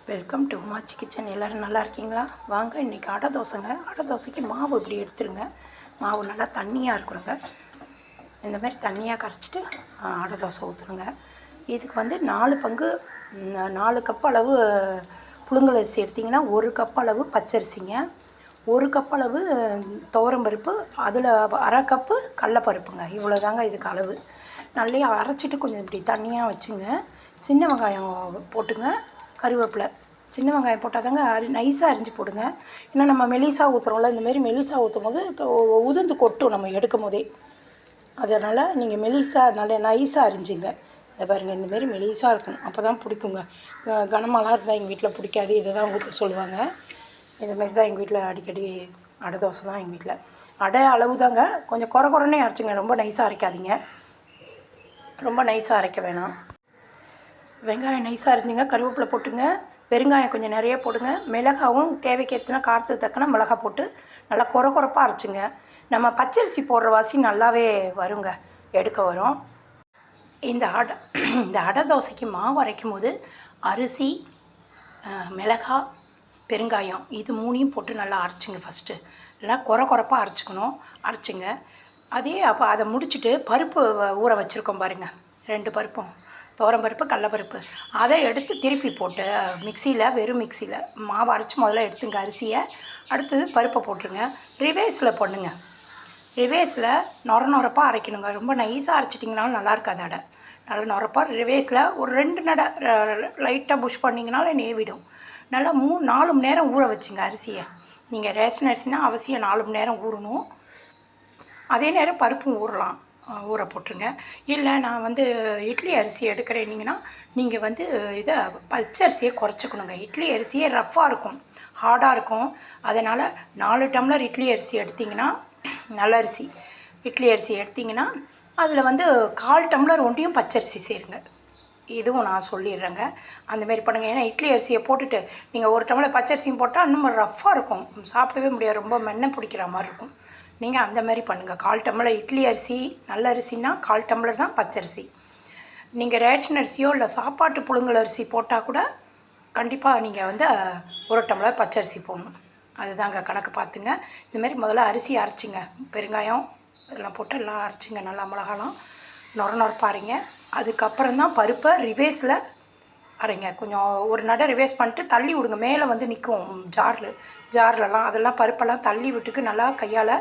Welcome to உமாச்சி kitchen. எல்லோரும் நல்லா இருக்கீங்களா? வாங்க, இன்றைக்கி அடை தோசைங்க. அடை தோசைக்கு மாவு இப்படி எடுத்துருங்க. மாவு நல்லா தண்ணியாக இருக்கணுங்க. இந்த மாதிரி தண்ணியாக கரைச்சிட்டு அடை தோசை ஊற்றணுங்க. இதுக்கு வந்து 4 கப் அளவு புழுங்கல் அரிசி எடுத்திங்கன்னா 1 கப் அளவு பச்சரிசிங்க, 1 கப் அளவு துவரம்பருப்பு, அதில் அரை கப்பு கடலப்பருப்புங்க. இவ்வளோ தாங்க இதுக்கு அளவு. நல்லா அரைச்சிட்டு கொஞ்சம் இப்படி தண்ணியாக வச்சுங்க. சின்ன வெங்காயம் போட்டுங்க, கருவேப்பிலை, சின்ன வெங்காயம் போட்டால் தாங்க நைஸாக அரிஞ்சு போடுங்க. ஏன்னா நம்ம மெலிசா ஊற்றுறோம்ல, இந்தமாரி மெலிசா ஊற்றும் போது உதிர்ந்து கொட்டும் நம்ம எடுக்கும் போதே. அதனால் நீங்கள் மெலிசா நல்ல நைஸாக அரிஞ்சிங்க. இதை பாருங்கள், இந்தமாரி மெலிசாக இருக்கணும், அப்போ தான் பிடிக்குங்க. கனமாலாம் இருந்தால் எங்கள் வீட்டில் பிடிக்காது. இதை தான் ஊற்ற சொல்லுவாங்க. இதுமாரி தான் எங்கள் வீட்டில் அடிக்கடி அடை தோசை தான் எங்கள் வீட்டில். அடை அளவு தாங்க, கொஞ்சம் குறைன்னே அரைச்சிங்க. ரொம்ப நைஸாக அரைக்காதீங்க, ரொம்ப நைஸாக அரைக்க வேணாம். வெங்காயம் நைஸாக அரிஞ்சுங்க, கருவேப்பிலை போட்டுங்க, பெருங்காயம் கொஞ்சம் நிறைய போடுங்க, மிளகாவும் தேவைக்கேற்றுனா காரத்துக்கு தக்கன மிளகா போட்டு நல்லா குறைப்பாக அரைச்சிங்க. நம்ம பச்சரிசி போடுற வாசி நல்லாவே வருங்க, எடுக்க வரும். இந்த அடை தோசைக்கு மாவு அரைக்கும் போது அரிசி, மிளகாய், பெருங்காயம் இது 3ஐயும் போட்டு நல்லா அரைச்சிங்க. ஃபஸ்ட்டு நல்லா குறைப்பாக அரைச்சிக்கணும். அரைச்சிங்க. அப்போ அதை முடிச்சுட்டு பருப்பு ஊற வச்சுருக்கோம் பாருங்கள், 2 பருப்பும், துவரம்பருப்பு, கடலப்பருப்பு, அதை எடுத்து திருப்பி போட்டு வெறும் மிக்சியில் மாவு அரைச்சி முதல்ல எடுத்துங்க அரிசியை. அடுத்து பருப்பை போட்டுருங்க. ரிவேஸில் பண்ணுங்க. ரிவேஸில் நொரப்பாக அரைக்கணுங்க. ரொம்ப நைஸாக அரைச்சிட்டிங்கனாலும் நல்லா இருக்காது அடை. நல்லா நொரப்பாக ரிவேஸில் ஒரு 2 நடை லைட்டாக புஷ் பண்ணிங்கனாலும் நேவிடும். நல்லா 4 மணி நேரம் ஊற வச்சுங்க அரிசியை. நீங்கள் ரேஷன் அரிசினா அவசியம் 4 மணி நேரம் ஊறணும். அதே நேரம் பருப்பும் ஊற போட்டுருங்க. இல்லை நான் வந்து இட்லி அரிசி எடுக்கிறேன்னீங்கன்னா நீங்கள் வந்து இதை பச்சரிசியை குறைச்சிக்கணுங்க. இட்லி அரிசியே ரஃப்பாக இருக்கும், ஹார்டாக இருக்கும். அதனால் 4 டம்ளர் இட்லி அரிசி எடுத்திங்கன்னா, நல்ல அரிசி இட்லி அரிசி எடுத்திங்கன்னா அதில் வந்து 1/4 டம்ளர் ஒண்டியும் பச்சரிசி சேருங்க. இதுவும் நான் சொல்லிடுறேங்க. அந்தமாரி பண்ணுங்கள். ஏன்னா இட்லி அரிசியை போட்டுட்டு நீங்கள் 1 டம்ளர் பச்சரிசியும் போட்டால் இன்னும் ரஃப்பாக இருக்கும், சாப்பிடவே முடியாது, ரொம்ப மென்ன பிடிக்கிற மாதிரி இருக்கும். நீங்கள் அந்த மாதிரி பண்ணுங்கள். 1/4 டம்ளர் இட்லி அரிசி, நல்ல அரிசினா 1/4 டம்ளர் தான் பச்சரிசி. நீங்கள் ரேஷன் அரிசியோ இல்லை சாப்பாட்டு புழுங்கல் அரிசி போட்டால் கூட கண்டிப்பாக நீங்கள் வந்து 1 டம்ளர் பச்சரிசி போடணும். அதுதாங்க கணக்கு பார்த்துங்க. இதுமாரி முதல்ல அரிசி அரைச்சிங்க, பெருங்காயம் இதெல்லாம் போட்டு எல்லாம் அரைச்சிங்க. நல்லா மிளகாலாம் நொரப்பாக அரைங்க. அதுக்கப்புறம் தான் பருப்பை ரிவேஸில் அரைங்க. கொஞ்சம் ஒரு நடை ரிவேஸ் பண்ணிட்டு தள்ளி விடுங்க. மேலே வந்து நிற்கும் ஜார்லலாம், அதெல்லாம் பருப்பெல்லாம் தள்ளி விட்டுக்கு நல்லா கையால்.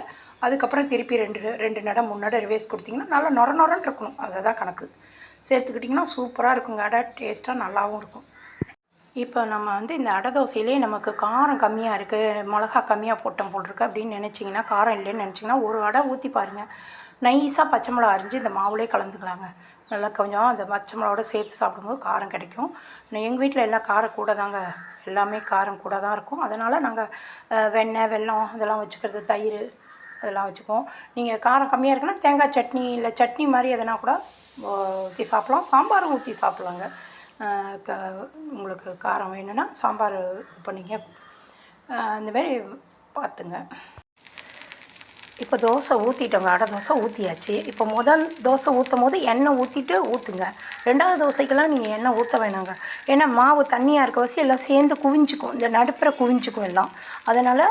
அதுக்கப்புறம் திருப்பி 2 நடை 3 நடை ரிவேஸ் கொடுத்திங்கன்னா நல்லா நொரன்னு இருக்கணும். அதை தான் கணக்கு சேர்த்துக்கிட்டிங்கன்னா சூப்பராக இருக்குங்க. அடை டேஸ்ட்டாக நல்லாவும் இருக்கும். இப்போ நம்ம வந்து இந்த அடை தோசையிலே நமக்கு காரம் கம்மியாக இருக்குது, மிளகா கம்மியாக போட்டிருக்கு அப்படின்னு நினச்சிங்கன்னா, காரம் இல்லைன்னு நினச்சிங்கன்னா ஒரு அடை ஊற்றி பாருங்கள். நைஸாக பச்சை மிளகா அரிஞ்சு இந்த மாவுலேயே கலந்துக்கலாங்க. நல்லா கொஞ்சம் அந்த பச்சை மிளகாவோட சேர்த்து சாப்பிடும்போது காரம் கிடைக்கும். எங்கள் வீட்டில் எல்லாம் காரம் கூட தாங்க, எல்லாமே காரம் கூட தான் இருக்கும். அதனால் நாங்கள் வெண்ணெய், வெல்லம் அதெல்லாம் வச்சுக்கிறது, தயிர் அதெல்லாம் வச்சுக்குவோம். நீங்கள் காரம் கம்மியாக இருக்குன்னா தேங்காய் சட்னி இல்லை சட்னி மாதிரி எதனா கூட ஊற்றி சாப்பிட்லாம். சாம்பாரும் ஊற்றி சாப்பிட்லாங்க. உங்களுக்கு காரம் வேணும்னா சாம்பார் இது பண்ணிங்க. இந்தமாரி பார்த்துங்க. இப்போ தோசை ஊற்றிட்டோங்க, அடை தோசை ஊற்றியாச்சு. இப்போ முதல் தோசை ஊற்றும் போது எண்ணெய் ஊற்றிட்டு ஊற்றுங்க. 2வது தோசைக்கெல்லாம் நீங்கள் எண்ணெய் ஊற்ற வேணாங்க. ஏன்னா மாவு தண்ணியாக இருக்க வச்சு எல்லாம் சேர்ந்து குவிஞ்சிக்கும், இந்த நடுப்புற குவிஞ்சிக்கும் எல்லாம். அதனால்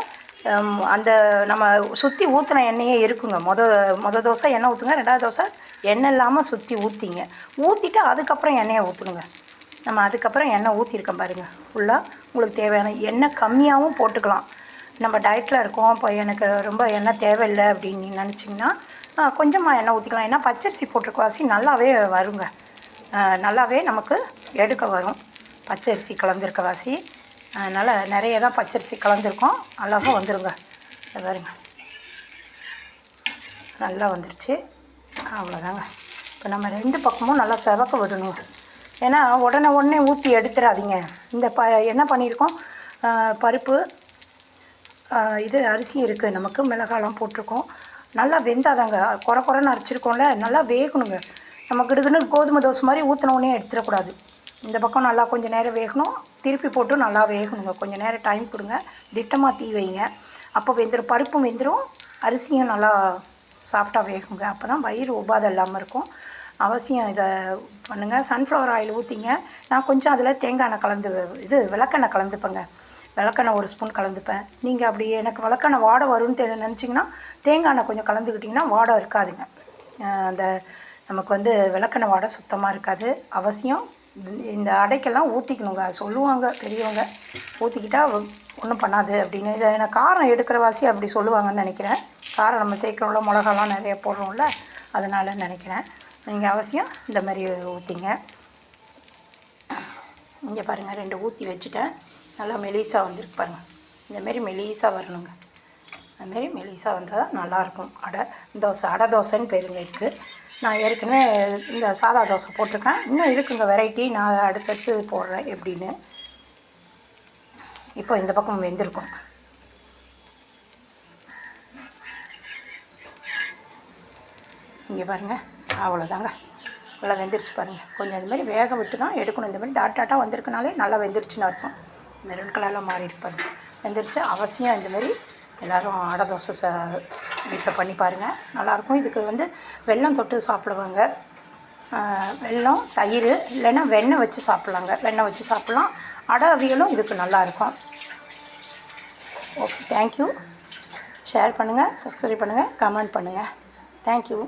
அந்த நம்ம சுற்றி ஊற்றின எண்ணெயே இருக்குங்க. மொதல் தோசை எண்ணெய் ஊற்றுங்க, 2வது தோசை எண்ணெய் இல்லாமல் சுற்றி ஊற்றிட்டு அதுக்கப்புறம் எண்ணெயை ஊற்றணுங்க. நம்ம அதுக்கப்புறம் எண்ணெய் ஊற்றிருக்கோம் பாருங்கள். ஃபுல்லாக உங்களுக்கு தேவையான எண்ணெய் கம்மியாகவும் போட்டுக்கலாம். நம்ம டயட்டில் இருக்கோம், இப்போ எனக்கு ரொம்ப எண்ணெய் தேவையில்லை அப்படின்னு நினச்சிங்கன்னா கொஞ்சமாக எண்ணெய் ஊற்றிக்கலாம். ஏன்னா பச்சரிசி போட்டிருக்க வாசி நல்லாவே வருங்க, நல்லாவே நமக்கு எடுக்க வரும் பச்சரிசி கலந்துருக்க வாசி. அதனால் நிறைய தான் பச்சரிசி கலந்துருக்கோம், நல்லாவே வந்துடுங்க. பாருங்க, நல்லா வந்துருச்சு. அவ்வளோதாங்க. இப்போ நம்ம 2 பக்கமும் நல்லா செவக்க விடணும். ஏன்னா உடனே ஊற்றி எடுத்துடாதீங்க. இந்த என்ன பண்ணியிருக்கோம், பருப்பு இது அரிசி இருக்குது, நமக்கு மிளகாலாம் போட்டிருக்கோம். நல்லா வெந்தாதாங்க, குறைன்னு அரைச்சிருக்கோம்ல, நல்லா வேகணுங்க. நம்ம கிடுக்குன்னு கோதுமை தோசை மாதிரி ஊற்றினோடனே எடுத்துடக்கூடாது. இந்த பக்கம் நல்லா கொஞ்சம் நேரம் வேகணும், திருப்பி போட்டு நல்லா வேகணுங்க. கொஞ்சம் நேரம் டைம் கொடுங்க, திட்டமாக தீ வைங்க. அப்போ வெந்துடும், பருப்பும் வெந்துடும், அரிசியும் நல்லா சாஃப்டாக வேகுங்க. அப்போ தான் வயிறு உபாதை இல்லாமல் இருக்கும். அவசியம் இதை பண்ணுங்கள். சன்ஃப்ளவர் ஆயில் ஊற்றிங்க. நான் கொஞ்சம் அதில் தேங்காய் எண்ணெய் கலந்து விளக்கெண்ணெய் கலந்துப்பேங்க. விளக்கெண்ணெய் 1 ஸ்பூன் கலந்துப்பேன். நீங்கள் அப்படி எனக்கு விளக்கெண்ணெய் வாடை வரும்னு நினச்சிங்கன்னா தேங்காய் எண்ணெய் கொஞ்சம் கலந்துக்கிட்டிங்கன்னா வாடை இருக்காதுங்க. அந்த நமக்கு விளக்கெண்ணெய் வாடை சுத்தமாக இருக்காது. அவசியம் இந்த அடைக்கெல்லாம் ஊற்றிக்கணுங்க. சொல்லுவாங்க பெரியவங்க, ஊற்றிக்கிட்டால் ஒன்றும் பண்ணாது அப்படின்னு. இதை நான் காரம் எடுக்கிற வாசி அப்படி சொல்லுவாங்கன்னு நினைக்கிறேன். காரம் நம்ம சேர்க்குறோம்ல, மிளகாலாம் நிறைய போடுறோம்ல, அதனால நினைக்கிறேன். நீங்கள் அவசியம் இந்த மாதிரி ஊற்றிங்க. இங்கே பாருங்கள், 2 ஊற்றி வச்சுட்டேன். நல்லா மெலிசாக வந்துருக்கு பாருங்கள். இந்தமாரி மெலிசாக வரணுங்க. அதுமாரி மெலிசாக வந்தால் தான் நல்லாயிருக்கும். அடை தோசைன்னு பேருங்க இருக்குது. நான் ஏற்கனவே இந்த சாதா தோசை போட்டிருக்கேன். இன்னும் இருக்குங்க வெரைட்டி, நான் அடுத்தடுத்து போடுறேன் எப்படின்னு. இப்போ இந்த பக்கம் வெந்திருக்கும். இங்கே பாருங்கள், அவ்வளோதாங்க. நல்லா வெந்துருச்சு பாருங்கள். கொஞ்சம் இந்த மாதிரி வேக விட்டு தான் எடுக்கணும். இந்த மாதிரி டாட்டாக வந்திருக்கனாலே நல்லா வெந்துருச்சுன்னு அர்த்தம். மெரூன் கலரில் மாறிட்டு பாருங்கள், வெந்துருச்சு. அவசியம் இந்த மாதிரி எல்லோரும் அடை தோசை வீட்டில் பண்ணி பாருங்கள், நல்லாயிருக்கும். இதுக்கு வெல்லம் தொட்டு சாப்பிடுவாங்க. வெல்லம், தயிர், இல்லைன்னா வெண்ணெய் வச்சு சாப்பிட்லாங்க. வெண்ணெய் வச்சு சாப்பிட்லாம். அடை அவியலும் இதுக்கு நல்லாயிருக்கும். Okay, thank you. ஷேர் பண்ணுங்கள், சப்ஸ்கிரைப் பண்ணுங்கள், கமெண்ட் பண்ணுங்கள். தேங்க்யூ.